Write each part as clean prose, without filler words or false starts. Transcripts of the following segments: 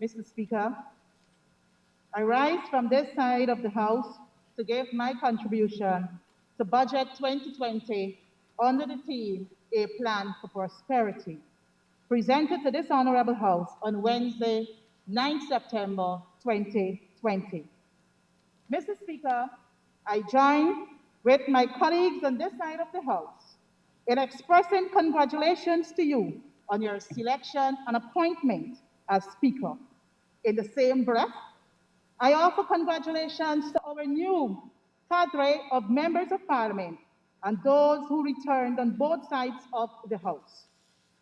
Mr. Speaker, I rise from this side of the House to give my contribution to Budget 2020 under the theme A Plan for Prosperity, presented to this Honorable House on Wednesday, 9 September 2020. Mr. Speaker, I join with my colleagues on this side of the House in expressing congratulations to you on your selection and appointment as Speaker. In the same breath, I offer congratulations to our new cadre of members of Parliament and those who returned on both sides of the House.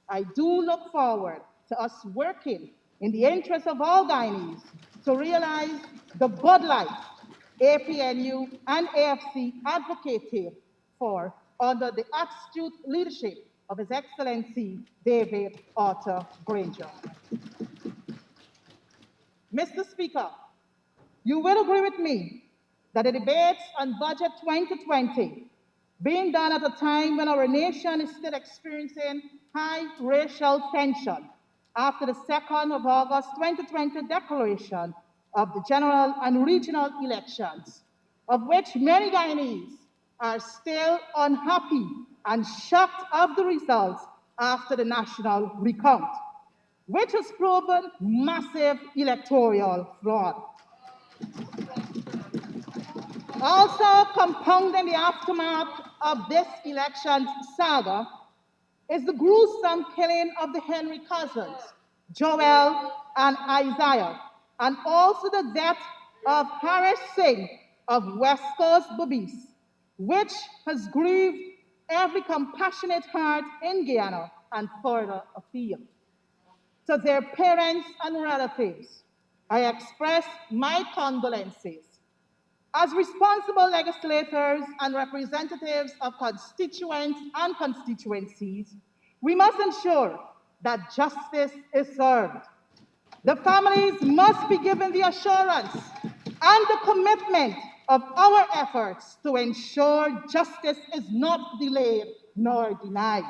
I do look forward to us working in the interest of all Guyanese to realize the good life APNU and AFC advocated for under the astute leadership of His Excellency David Arthur Granger. Mr. Speaker, you will agree with me that the debates on Budget 2020 being done at a time when our nation is still experiencing high racial tension after the 2nd of August 2020 declaration of the general and regional elections, of which many Guyanese are still unhappy and shocked of the results after the national recount, which has proven massive electoral fraud. Also compounding the aftermath of this election saga is the gruesome killing of the Henry cousins, Joel and Isaiah, and also the death of Harris Singh of West Coast Bobis, which has grieved every compassionate heart in Guyana and further afield. To their parents and relatives, I express my condolences. As responsible legislators and representatives of constituents and constituencies, we must ensure that justice is served. The families must be given the assurance and the commitment of our efforts to ensure justice is not delayed nor denied.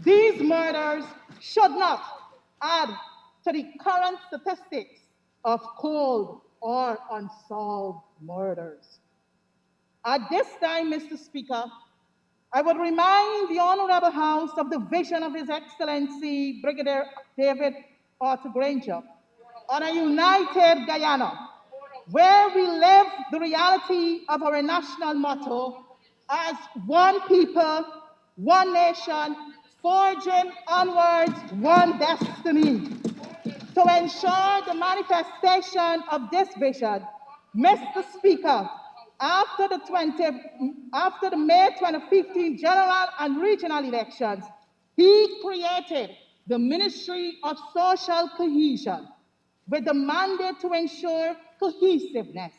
These murders should not add to the current statistics of cold or unsolved murders. At this time, Mr. Speaker, I would remind the Honorable House of the vision of His Excellency Brigadier David Arthur Granger on a united Guyana, where we live the reality of our national motto as one people, one nation, forging onwards one destiny. To ensure the manifestation of this vision, Mr. Speaker, after the May 2015 general and regional elections, he created the Ministry of Social Cohesion with the mandate to ensure cohesiveness,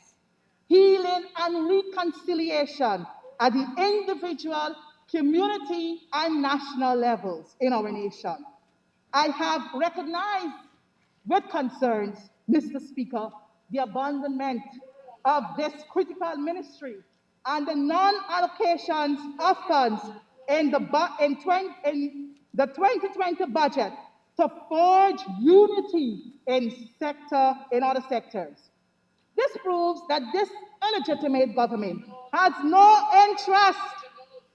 healing, and reconciliation at the individual, community, and national levels in our nation. I have recognized with concerns, Mr. Speaker, the abandonment of this critical ministry and the non-allocations of funds in the 2020 budget to forge unity in other sectors. This proves that this illegitimate government has no interest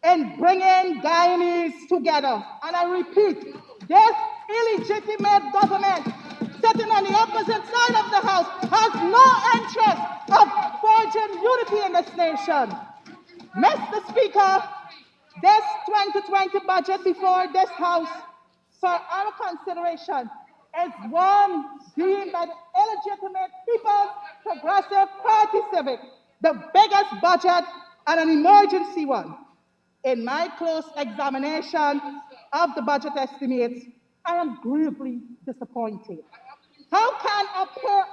in bringing Guyanese together. And I repeat, this illegitimate government sitting on the opposite side of the House has no interest of forging unity in this nation. Mr. Speaker, this 2020 budget before this House for our consideration is one deemed by the illegitimate People's Progressive Party Civic, the biggest budget and an emergency one. In my close examination of the budget estimates, I am gravely disappointed. How can a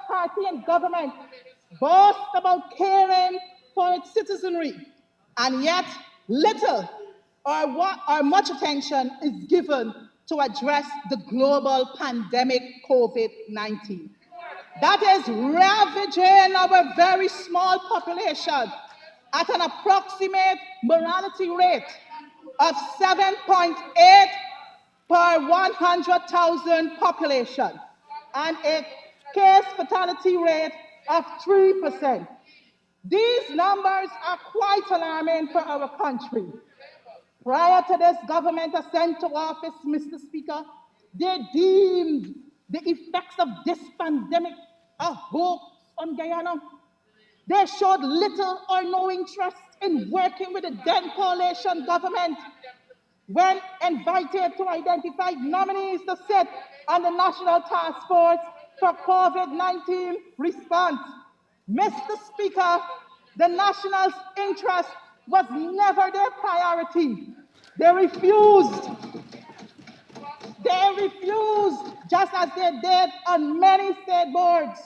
party in government boast about caring for its citizenry, and yet little or much attention is given to address the global pandemic COVID-19 that is ravaging our very small population at an approximate mortality rate of 7.8 per 100,000 population, and a case fatality rate of 3%. These numbers are quite alarming for our country. Prior to this government ascent to office, Mr. Speaker, they deemed the effects of this pandemic a hoax on Guyana. They showed little or no interest in working with the then coalition government when invited to identify nominees to sit on the National Task Force for COVID-19 response. Mr. Speaker, the nationals' interest was never their priority. They refused. They refused, just as they did on many state boards.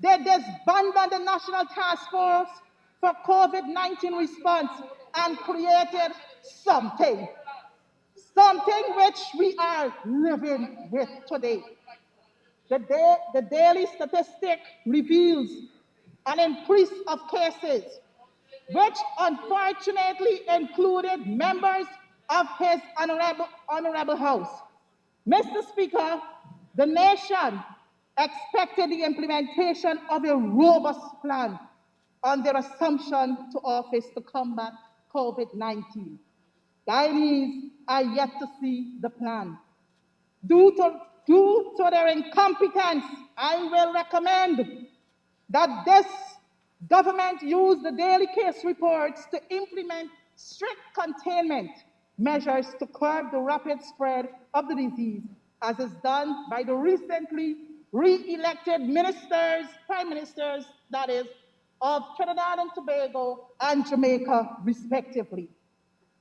They disbanded the National Task Force for COVID-19 response and created something which we are living with today. The daily statistic reveals an increase of cases, which unfortunately included members of his honorable house. Mr. Speaker, the nation expected the implementation of a robust plan on their assumption to office to combat COVID-19. Guyanese are yet to see the plan. Due to their incompetence, I will recommend that this government use the daily case reports to implement strict containment measures to curb the rapid spread of the disease, as is done by the recently re-elected ministers, prime ministers, that is, of Trinidad and Tobago and Jamaica, respectively.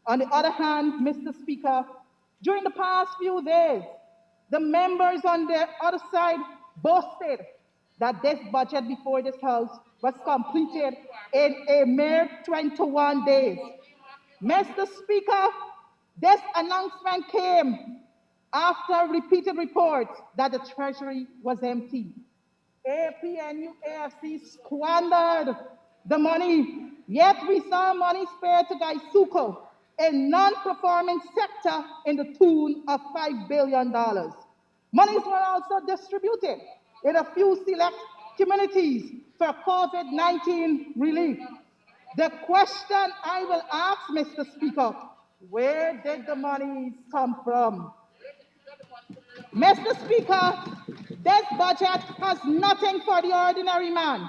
On the other hand, Mr. Speaker, during the past few days, the members on the other side boasted that this budget before this House was completed in a mere 21 days. Mr. Speaker, this announcement came after repeated reports that the Treasury was empty. APNU-AFC squandered the money, yet we saw money spared to Gaisuko, a non-performing sector in the tune of $5 billion. Monies were also distributed in a few select communities for COVID-19 relief. The question I will ask, Mr. Speaker, where did the monies come from? Mr. Speaker, this budget has nothing for the ordinary man.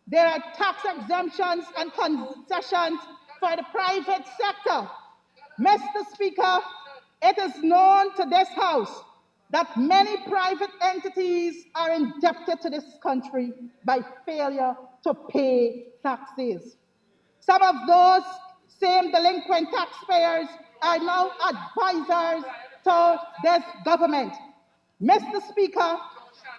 There are tax exemptions and concessions for the private sector. Mr. Speaker, it is known to this House that many private entities are indebted to this country by failure to pay taxes. Some of those same delinquent taxpayers are now advisors to this government. Mr. Speaker,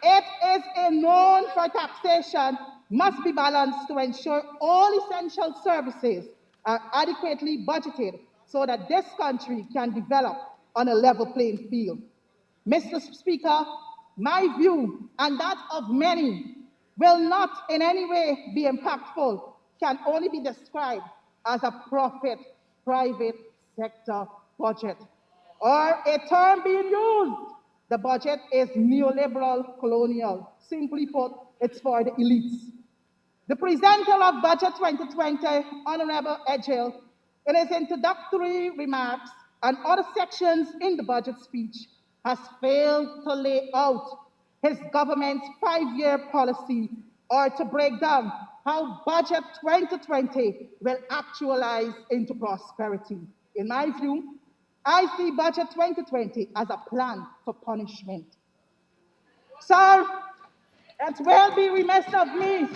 it is a norm for taxation must be balanced to ensure all essential services are adequately budgeted so that this country can develop on a level playing field. Mr. Speaker, my view and that of many will not in any way be impactful, can only be described as a profit private sector budget. Or a term being used, the budget is neoliberal colonial. Simply put, it's for the elites. The presenter of Budget 2020, Honorable Edgell, in his introductory remarks and other sections in the budget speech, has failed to lay out his government's 5-year policy or to break down how Budget 2020 will actualize into prosperity. In my view, I see Budget 2020 as a plan for punishment. Sir, it will be remiss of me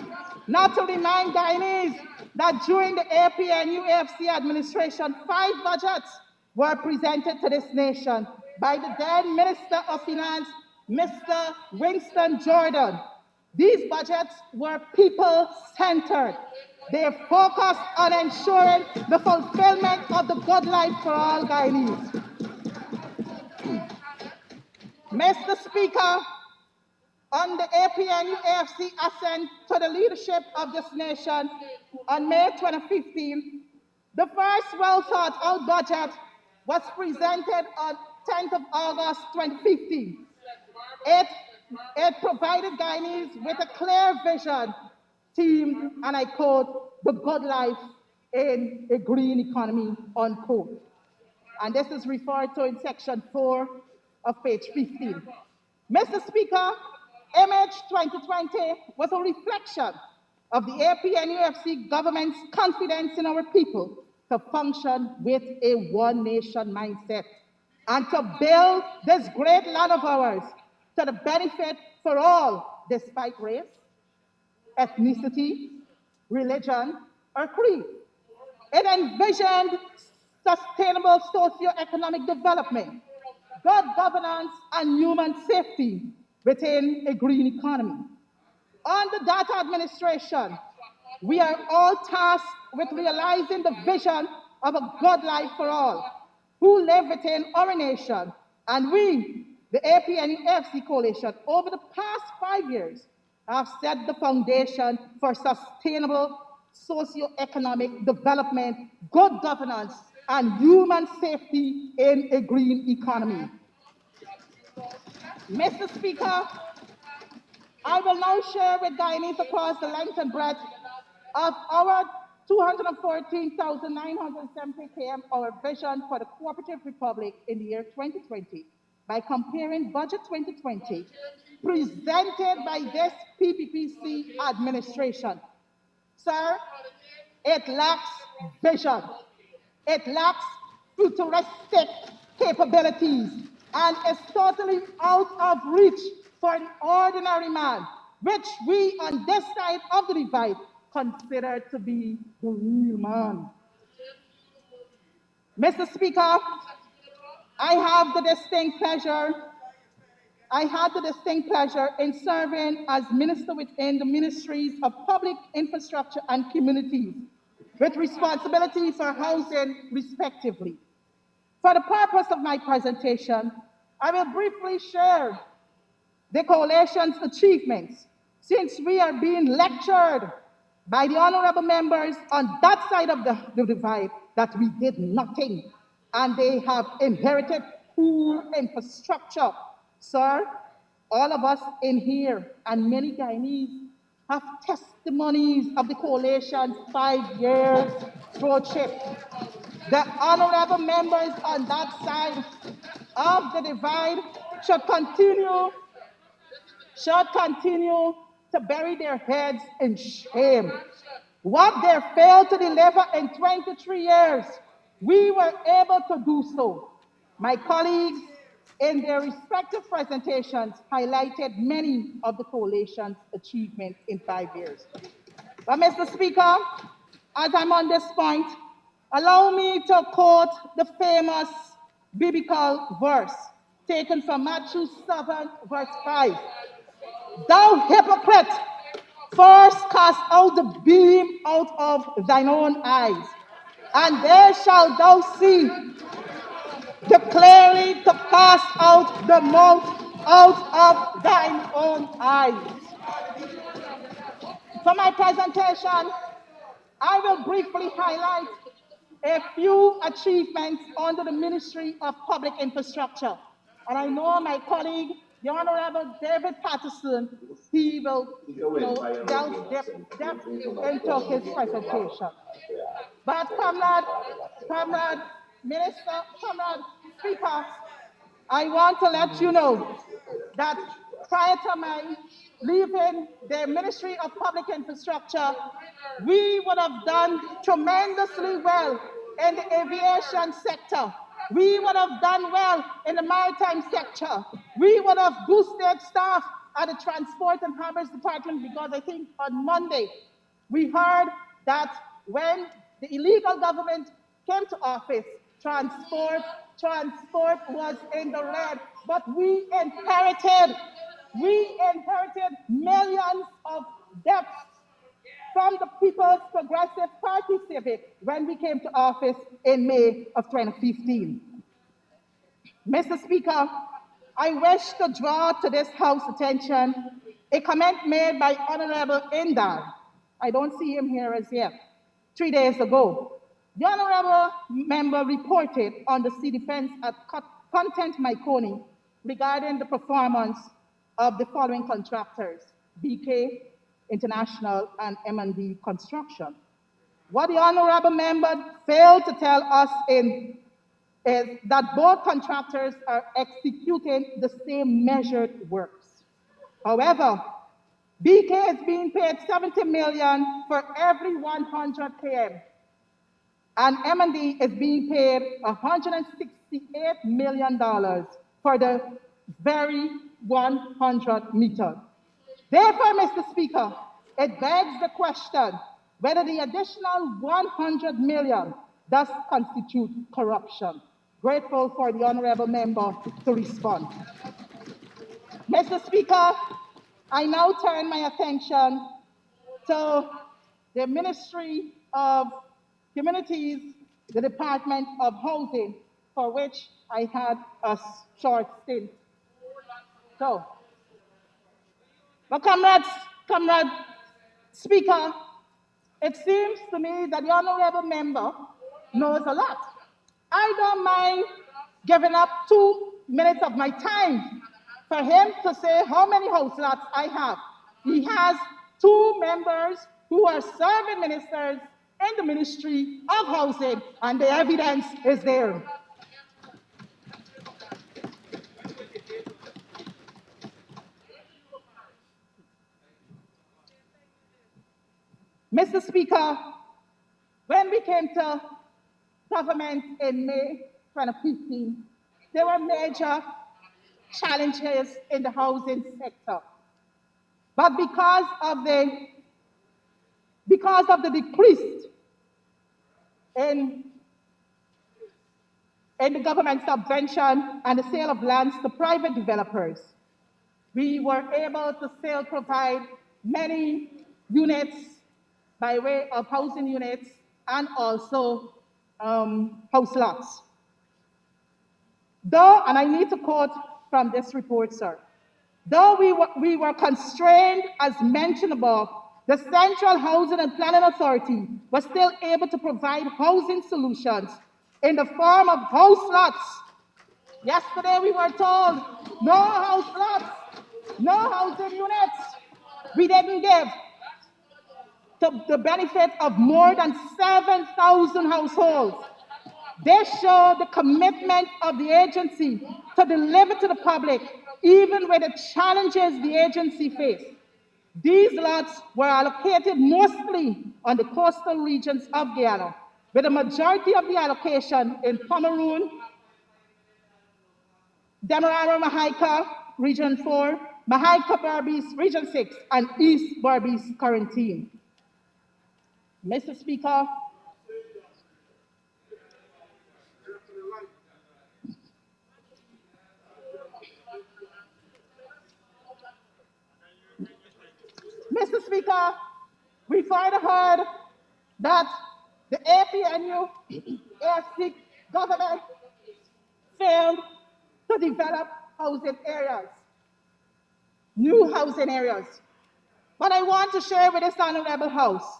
not to remind Guyanese that during the APNU-AFC administration, 5 budgets were presented to this nation by the then Minister of Finance, Mr. Winston Jordan. These budgets were people-centered. They focused on ensuring the fulfillment of the good life for all Guyanese. Mr. Speaker, on the APNU-AFC ascent to the leadership of this nation on May 2015, the first well-thought-out budget was presented on 10th of August 2015. It It provided Guyanese with a clear vision, themed, and I quote, the good life in a green economy, unquote. And this is referred to in section 4 of page 15. Mr. Speaker, Image 2020 was a reflection of the APNU-AFC government's confidence in our people to function with a one nation mindset and to build this great land of ours to the benefit for all, despite race, ethnicity, religion, or creed. It envisioned sustainable socio-economic development, good governance, and human safety within a green economy. Under data administration, we are all tasked with realizing the vision of a good life for all who live within our nation. And we, the APNU-AFC coalition, over the past 5 years, have set the foundation for sustainable socio-economic development, good governance, and human safety in a green economy. Mr. Speaker, I will now share with Guyanese across the length and breadth of our 214,970 km our vision for the cooperative republic in the year 2020 by comparing Budget 2020 presented by this PPPC administration. Sir, it lacks vision. It lacks futuristic capabilities and is totally out of reach for an ordinary man, which we on this side of the divide consider to be the real man. Mr. Speaker, I have the distinct pleasure I had the distinct pleasure in serving as minister within the Ministries of Public Infrastructure and Communities, with responsibility for housing, respectively. For the purpose of my presentation, I will briefly share the coalition's achievements, since we are being lectured by the honorable members on that side of the divide that we did nothing, and they have inherited poor infrastructure. Sir, all of us in here and many Guyanese have testimonies of the coalition's 5 years roadship. The honorable members on that side of the divide should continue to bury their heads in shame. What they failed to deliver in 23 years, we were able to do so. My colleagues, in their respective presentations, highlighted many of the coalition's achievements in 5 years. But Mr. Speaker, as I'm on this point, allow me to quote the famous biblical verse taken from Matthew 7, verse 5. Thou hypocrite, first cast out the beam out of thine own eyes, and there shalt thou see clearly to cast out the mote out of thine own eyes. For my presentation, I will briefly highlight a few achievements under the Ministry of Public Infrastructure. And I know my colleague, the Honorable David Patterson, he will delve depth into his presentation. But Comrade Minister, Comrade Speaker, I want to let you know that prior to my leaving the Ministry of Public Infrastructure, we would have done tremendously well in the aviation sector. We would have done well in the maritime sector. We would have boosted staff at the Transport and Harbors Department, because I think on Monday we heard that when the illegal government came to office, transport was in the red, but we inherited millions of debts from the People's Progressive Party Civic when we came to office in May of 2015. Mr. Speaker, I wish to draw to this House attention a comment made by Honorable Indar. I don't see him here as yet. 3 days ago, the honorable member reported on the sea defense at Content Myconi regarding the performance of the following contractors: BK International and M&D Construction. What the honorable member failed to tell us is that both contractors are executing the same measured works. However, BK is being paid 70 million for every 100 km, and M&D is being paid $168 million for the very 100 meters. Therefore, Mr. Speaker, it begs the question whether the additional 100 million does constitute corruption. Grateful for the honorable member to respond. Mr. Speaker, I now turn my attention to the Ministry of Communities, the Department of Housing, for which I had a short stint. So, but comrade Speaker, it seems to me that the honorable member knows a lot. I don't mind giving up 2 minutes of my time for him to say how many house lots I have. He has two members who are serving ministers in the Ministry of Housing, and the evidence is there. Mr. Speaker, when we came to government in May 2015, there were major challenges in the housing sector. But because of the decrease in the government subvention and the sale of lands to private developers, we were able to still provide many units by way of housing units and also house lots. Though, and I need to quote from this report, sir, though we were constrained as mentioned above, the Central Housing and Planning Authority was still able to provide housing solutions in the form of house lots. Yesterday we were told, no house lots, no housing units. We didn't give the benefit of more than 7,000 households. They show the commitment of the agency to deliver to the public, even with the challenges the agency faced. These lots were allocated mostly on the coastal regions of Guyana, with the majority of the allocation in Pomeroon, Demerara Mahaica, Region 4, Mahaica Berbice, Region 6, and East Berbice Quarantine. Mr. Speaker, Mr. Speaker, we further heard that the APNU-AFC government failed to develop housing areas, new housing areas. But I want to share with this honorable House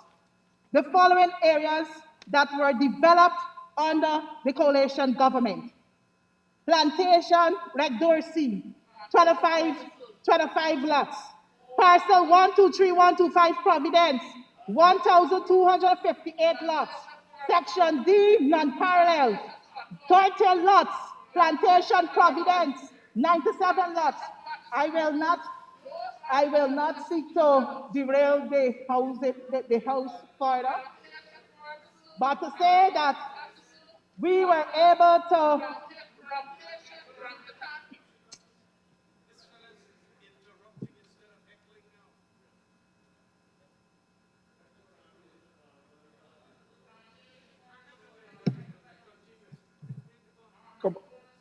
the following areas that were developed under the coalition government. Plantation, Reg Dorsey, 25 lots. Parcel 123125 Providence, 1,258 lots. Section D, non-parallel, 30 lots. Plantation, Providence, 97 lots. I will not seek to derail the House further, but to say that we were able to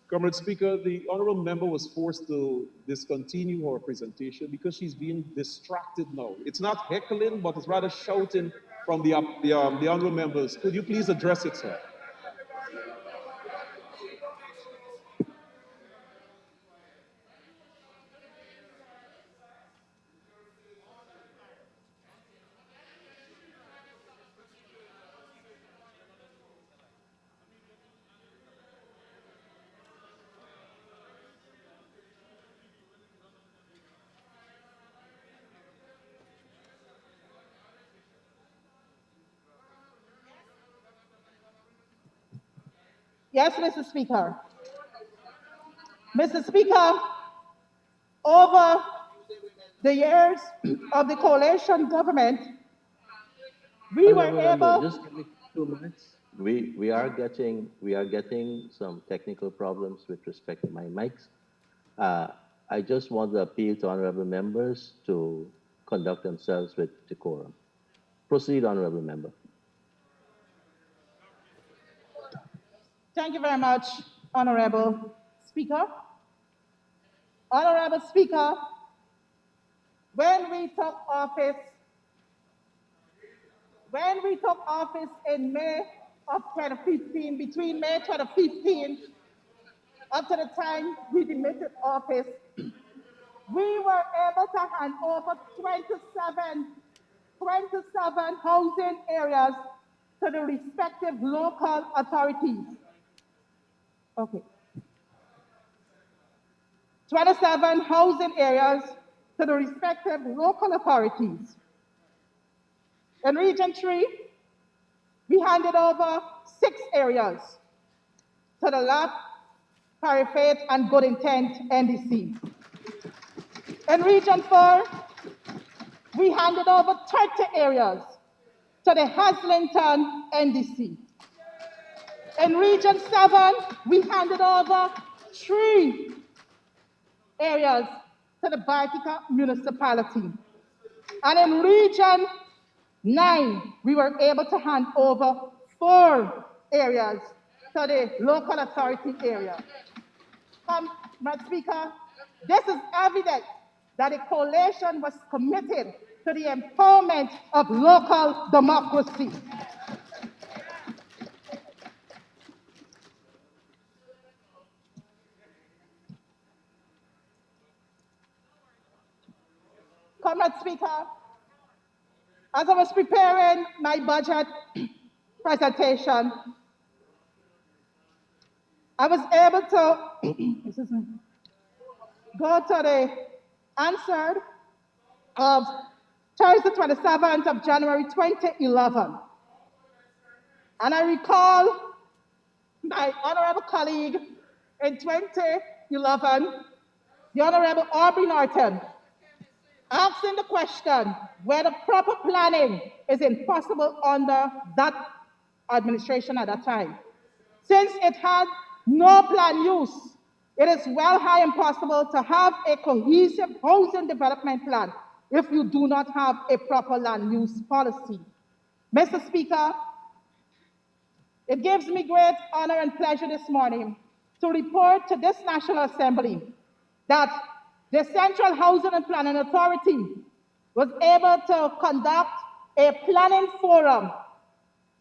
Comrade Speaker, the honorable member was forced to discontinue her presentation because she's being distracted now. It's not heckling, but it's rather shouting from the honorable members. Could you please address it, sir? Yes, Mr. Speaker. Mr. Speaker, over the years of the coalition government, we were Honorable member, able. just give me 2 minutes. We are getting some technical problems with respect to my mics. Uh, I just want to appeal to honorable members to conduct themselves with decorum. Proceed, honorable member. Thank you very much, Honorable Speaker. Honorable Speaker, when we took office in May of 2015, between May 2015 up to the time we demitted office, we were able to hand over 27 housing areas to the respective local authorities. Okay. 27 housing areas to the respective local authorities. In Region 3, we handed over 6 areas to the LAP, Parafate, and Good Intent NDC. In Region 4, we handed over 30 areas to the Haslington NDC. In Region 7, we handed over 3 areas to the Bartica municipality. And in Region 9, we were able to hand over 4 areas to the local authority area. Madam Speaker, this is evident that the coalition was committed to the empowerment of local democracy. Comrade Speaker, as I was preparing my budget presentation, I was able to go to the answer of Thursday, 27th of January 2011. And I recall my honorable colleague in 2011, the Honorable Aubrey Norton, asking the question whether proper planning is impossible under that administration at that time. Since it had no plan use, it is well high impossible to have a cohesive housing development plan if you do not have a proper land use policy. Mr. Speaker, it gives me great honor and pleasure this morning to report to this National Assembly that the Central Housing and Planning Authority was able to conduct a planning forum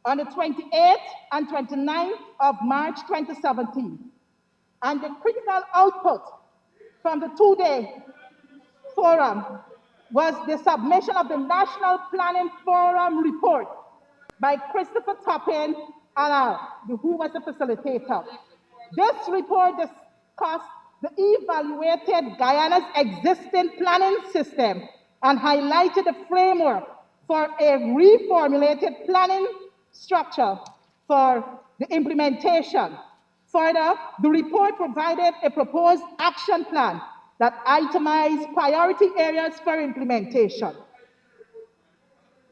on the 28th and 29th of March 2017. And the critical output from the 2-day forum was the submission of the National Planning Forum report by Christopher Toppin and who was the facilitator. This report discussed the evaluated Guyana's existing planning system and highlighted the framework for a reformulated planning structure for the implementation. Further, the report provided a proposed action plan that itemized priority areas for implementation.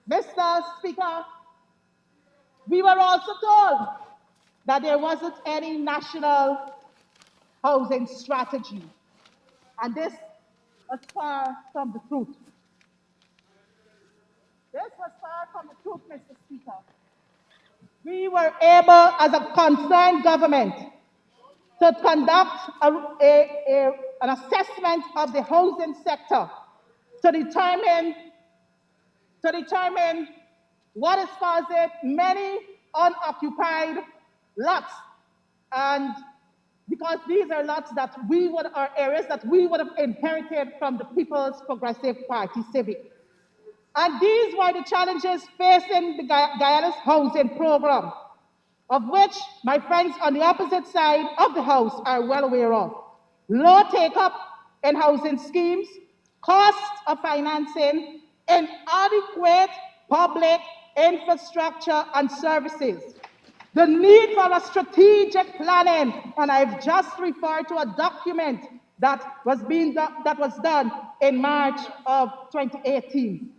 Mr. Speaker, we were also told that there wasn't any national housing strategy, and this was far from the truth. This was far from the truth, Mr. Speaker. We were able, as a concerned government, to conduct an assessment of the housing sector to determine what is causing many unoccupied lots. And because these are lots that are areas that we would have inherited from the People's Progressive Party Civic. And these were the challenges facing the Guyana's housing program, of which my friends on the opposite side of the House are well aware of. Low take-up in housing schemes, cost of financing, inadequate public infrastructure and services. the need for a strategic planning, and I've just referred to a document that was done in March of 2018.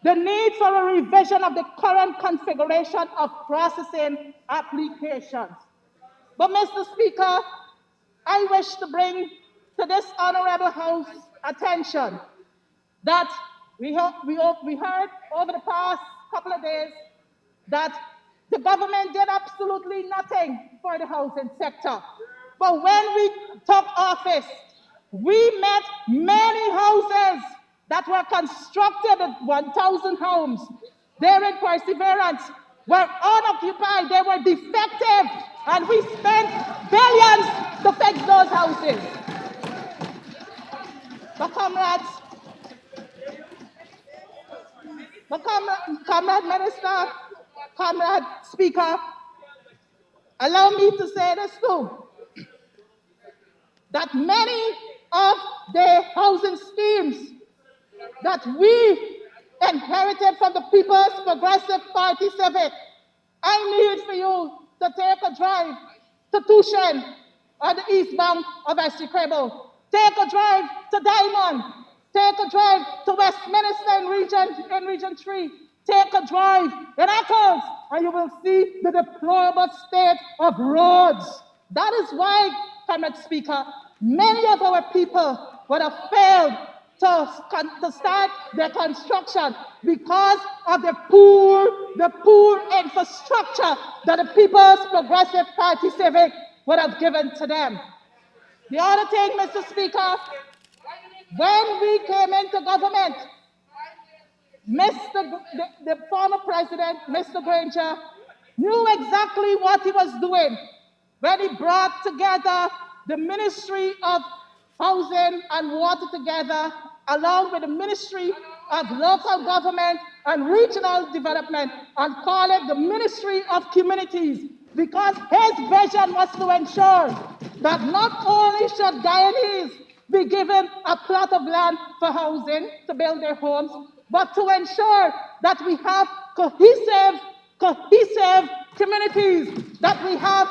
The need for a revision of the current configuration of processing applications. But Mr. Speaker, I wish to bring to this honorable House attention that we heard over the past couple of days that the government did absolutely nothing for the housing sector. But when we took office, we met many houses that were constructed at 1,000 homes. There in Perseverance were unoccupied, they were defective, and we spent billions to fix those houses. But comrade minister, comrade speaker, allow me to say this too, that many of the housing schemes that we inherited from the People's Progressive Party Civic, I need for you to take a drive to Tushen on the east bank of Essequibo. Take a drive to Diamond. Take a drive to Westminster in Region 3. Take a drive in Eccles, and you will see the deplorable state of roads. That is why, Comrade Speaker, many of our people would have failed to start their construction because of the poor infrastructure that the People's Progressive Party Civic would have given to them. The other thing, Mr. Speaker, when we came into government, the former president, Mr. Granger, knew exactly what he was doing when he brought together the Ministry of Housing and Water together, along with the Ministry of Local Government and Regional Development, and call it the Ministry of Communities, because his vision was to ensure that not only should Guyanese be given a plot of land for housing to build their homes, but to ensure that we have cohesive communities, that we have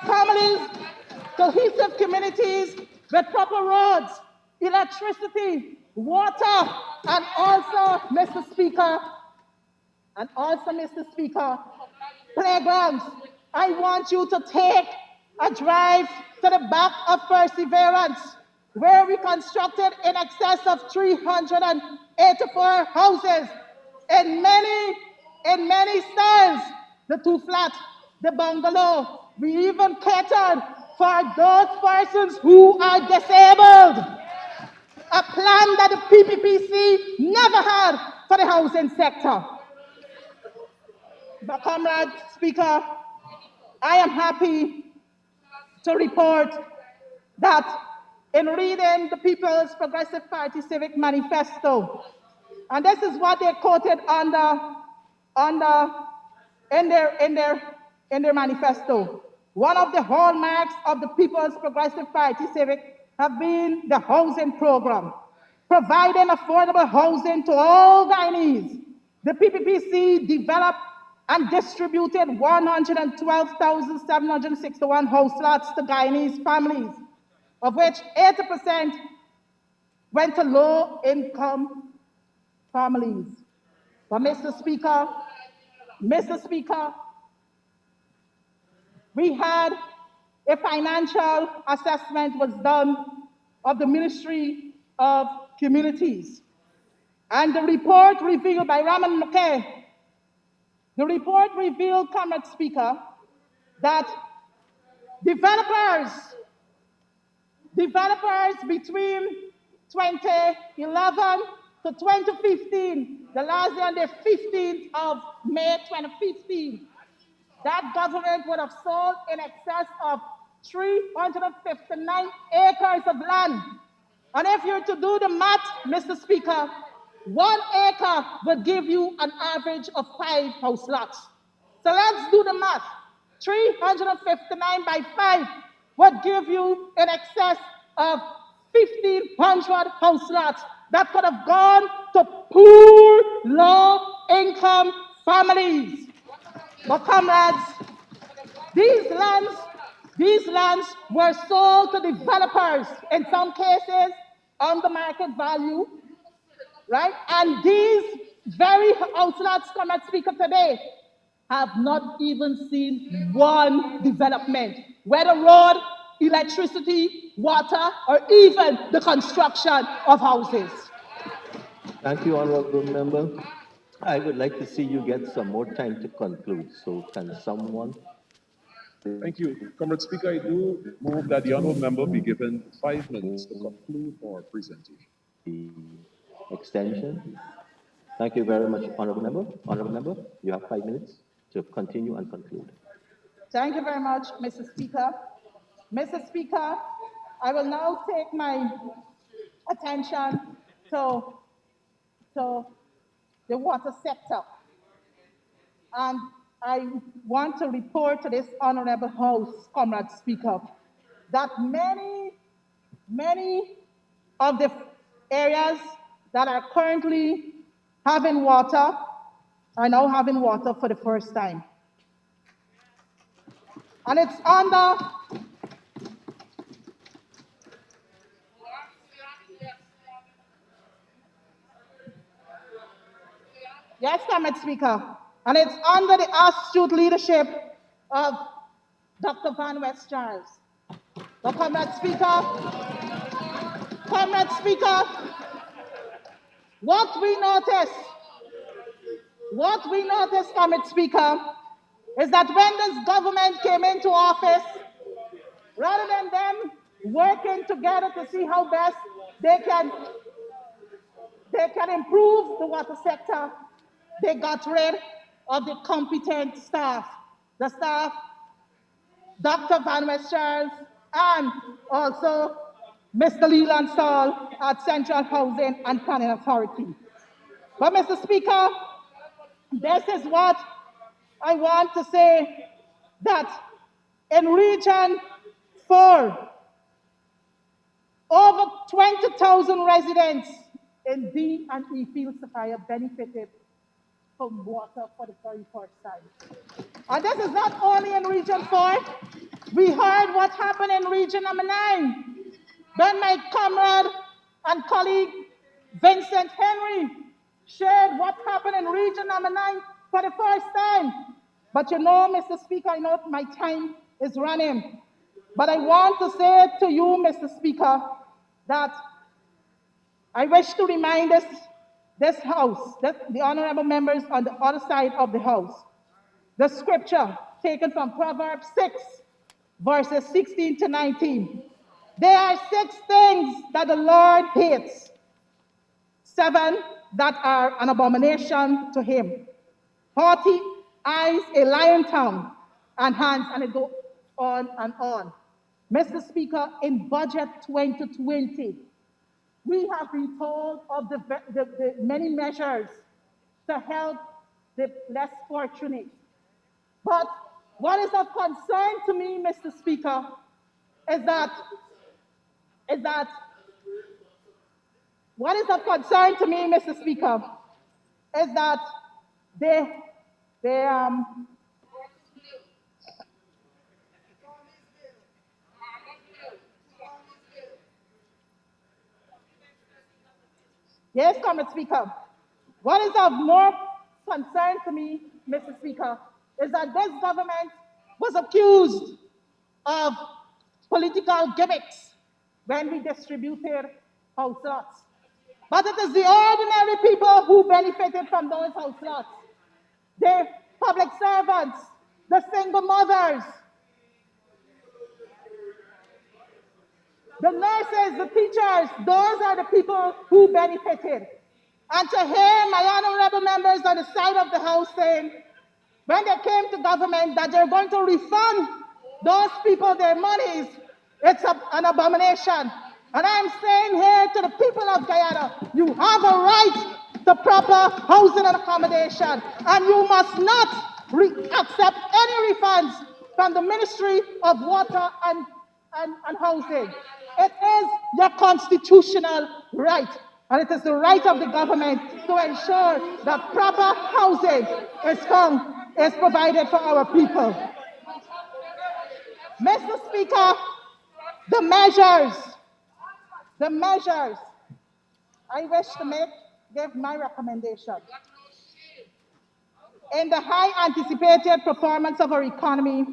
families, cohesive communities with proper roads, electricity, water, and also, Mr. Speaker, playgrounds. I want you to take a drive to the back of Perseverance, where we constructed in excess of 384 houses in many styles, the two-flat, the bungalow. We even catered for those persons who are disabled, a plan that the PPPC never had for the housing sector. But, Comrade Speaker, I am happy to report that in reading the People's Progressive Party Civic Manifesto, and this is what they quoted in their manifesto. One of the hallmarks of the People's Progressive Party Civic have been the housing program, providing affordable housing to all Guyanese. The PPPC developed and distributed 112,761 house lots to Guyanese families, of which 80% went to low-income families. But Mr. Speaker, we had a financial assessment was done of the Ministry of Communities. And the report revealed by Raman McKay, the report revealed, Comrade Speaker, that developers between 2011 to 2015, the last day on the 15th of May 2015, that government would have sold in excess of 359 acres of land. And if you're to do the math, Mr. Speaker, 1 acre would give you an average of 5 house lots. So let's do the math. 359 by 5 would give you in excess of 1,500 house lots that could have gone to poor, low-income families. But comrades, These lands, these lands were sold to developers, in some cases, on the market value, right? And these very outlets, come at speaker today, have not even seen one development, whether road, electricity, water, or even the construction of houses. Thank you, honorable member. I would like to see you get some more time to conclude. So can someone Thank you. Comrade Speaker, I do move that the honorable member be given 5 minutes to conclude our presentation. the extension? Thank you very much, honorable member. Honorable member, you have 5 minutes to continue and conclude. Thank you very much, Mr. Speaker. Mr. Speaker, I will now take my attention to, to the water sector. And I want to report to this honorable House, Comrade Speaker, that many of the areas that are currently having water are now having water for the first time. And it's under yes, Comrade Speaker, and it's under the astute leadership of Dr. Van West Charles. So, Comrade Speaker, what we notice, Comrade Speaker, is that when this government came into office, rather than them working together to see how best they can improve the water sector, they got rid of the competent staff, the staff, Dr. Van West Charles, and also Mr. Leland Saul at Central Housing and Planning Authority. But Mr. Speaker, this is what I want to say, that in Region 4, over 20,000 residents in D and E Field Sophia benefited from water for the very first time. And this is not only in Region 4. We heard what happened in Region number 9, when my comrade and colleague Vincent Henry shared what happened in Region number 9 for the first time. But you know, Mr. Speaker, I know my time is running. But I want to say to you, Mr. Speaker, that I wish to remind this House, the honorable members on the other side of the House, the scripture taken from Proverbs 6, verses 16 to 19. There are 6 things that the Lord hates, 7 that are an abomination to him. 40 eyes, a lion tongue, and hands, and it goes on and on. Mr. Speaker, in Budget 2020, we have been told of the many measures to help the less fortunate. But what is of concern to me, Mr. Speaker, is that what is of concern to me, Mr. Speaker, is that they yes, Comrade Speaker. What is of more concern to me, Mr. Speaker, is that this government was accused of political gimmicks when we distributed house lots. But it is the ordinary people who benefited from those house lots. The public servants, the single mothers, the nurses, the teachers, those are the people who benefited. And to hear my honorable members on the side of the House saying, when they came to government, that they're going to refund those people their monies, it's an abomination. And I'm saying here to the people of Guyana, you have a right to proper housing and accommodation, and you must not accept any refunds from the Ministry of Water and Housing. It is your constitutional right, and it is the right of the government to ensure that proper housing is provided for our people. Mr. Speaker, the measures, the measures I wish to give my recommendation. In the high anticipated performance of our economy,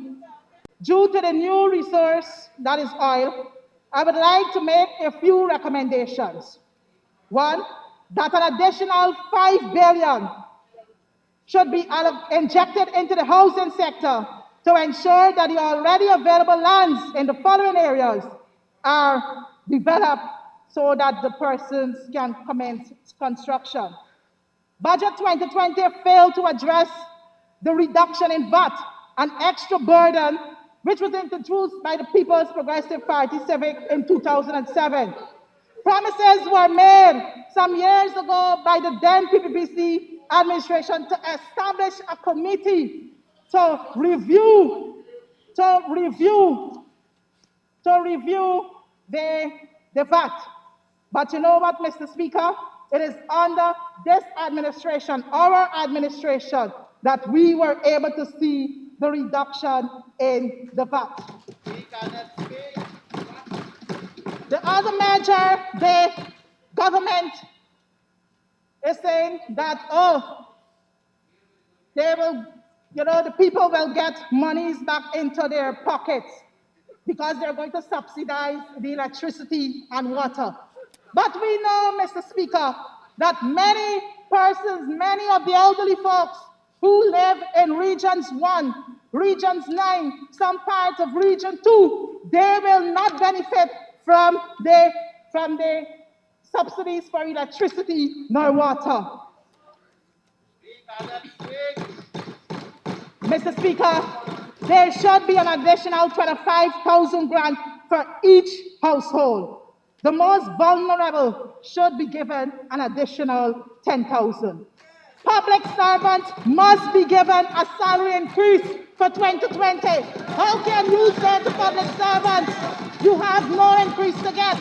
due to the new resource that is oil, I would like to make a few recommendations. One, that an additional 5 billion should be injected into the housing sector to ensure that the already available lands in the following areas are developed so that the persons can commence construction. Budget 2020 failed to address the reduction in VAT, an extra burden which was introduced by the People's Progressive Party Civic in 2007. Promises were made some years ago by the then PPPC administration to establish a committee to review the VAT. But you know what, Mr. Speaker? It is under this administration, our administration, that we were able to see the reduction in the VAT. The other measure, the government is saying that, they will, the people will get monies back into their pockets because they're going to subsidize the electricity and water. But we know, Mr. Speaker, that many persons, many of the elderly folks who live in Regions 1, Regions 9, some parts of Region 2, they will not benefit from the subsidies for electricity nor water. Mr. Speaker, there should be an additional 25,000 grant for each household. The most vulnerable should be given an additional 10,000. Public servants must be given a salary increase for 2020. How can you say to public servants, you have no increase to get?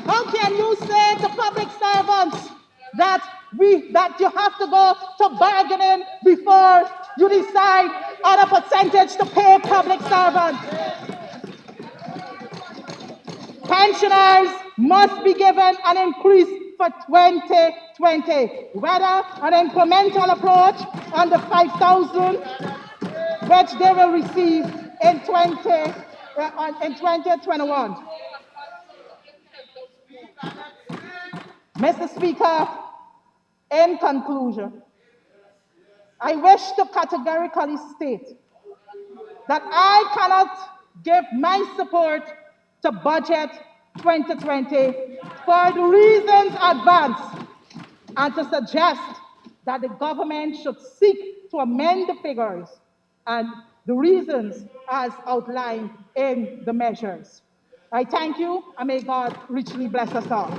How can you say to public servants that you have to go to bargaining before you decide on a percentage to pay public servants? Pensioners must be given an increase for 2020, whether an incremental approach on the 5,000, which they will receive in 2021. Mr. Speaker, in conclusion, I wish to categorically state that I cannot give my support to Budget 2020 for the reasons advanced, and to suggest that the government should seek to amend the figures and the reasons as outlined in the measures. I thank you, and may God richly bless us all.